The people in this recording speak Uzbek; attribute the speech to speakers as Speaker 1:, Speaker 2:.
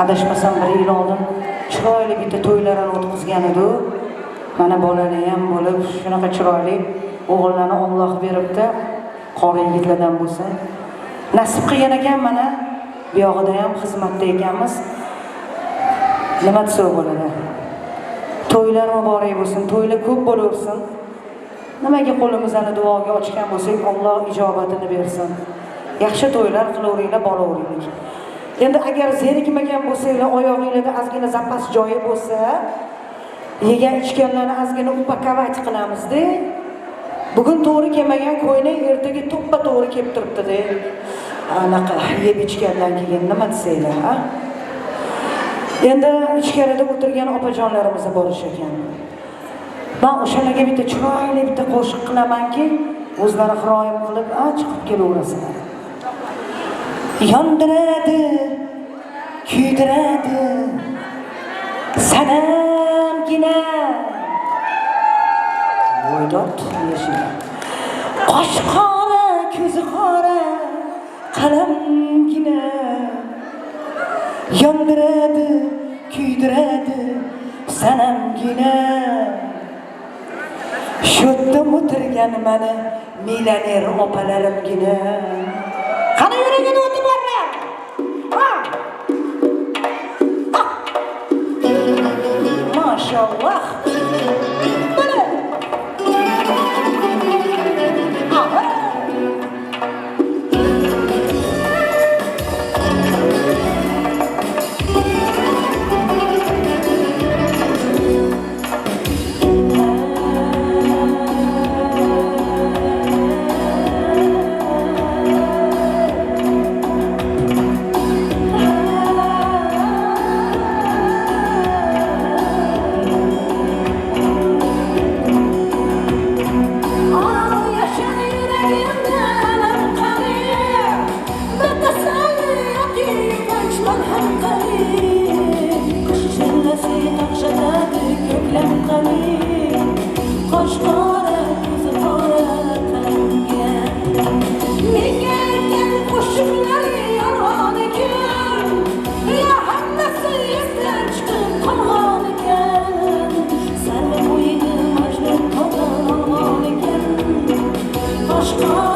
Speaker 1: adashmasam 1 yil oldin chiroyli bitta to'ylarni o'tkazgan edi. Mana bolali ham bo'lib, shunaqa chiroyli o'g'illarni Alloh beribdi. Qori yigitlardan bo'lsin. Nasib qilgan ekan mana bu yog'ida ham xizmatda ekanmiz. Nima desa bo'ladi? To'ylar muborak bo'lsin, to'ylar ko'p bo'laversin. Nimaga qo'limizni duoga ochgan bo'lsak, Alloh ijobatini bersin. Yaxshi to'ylar qilaveringlar, boraveringlar. Endi agar zerikmagan bo'lsanglar, oyog'ingizda ozgina zapas joyi bo'lsa, yegan ichganlarni ozgina upakovat qilamiz-da. Bugun to'g'ri kelmagan qo'yning ertaga to'ppa to'g'ri kelib turibdi-da. Anaqa yeb ichgandan keyin nima desanglar, ha? Endi ichkarida o'tirgan opajonlarimiz borish ekan. Men o'shalarga bitta chiroyli bitta qo'shiq qilamanki, o'zlari xiroyim qilib, chiqib kelaversinlar. Yondiradi, kuydiradi, sanamgina. Voydot yashil. Qosh qora, ko'zi qora, qalamgina. Yondiradi, kuydiradi, sanamgina. Sho'dda o'tirgan mana millioner opalarimgina. Qani yuragini o'tib borlar. Mashallah.
Speaker 2: Aşk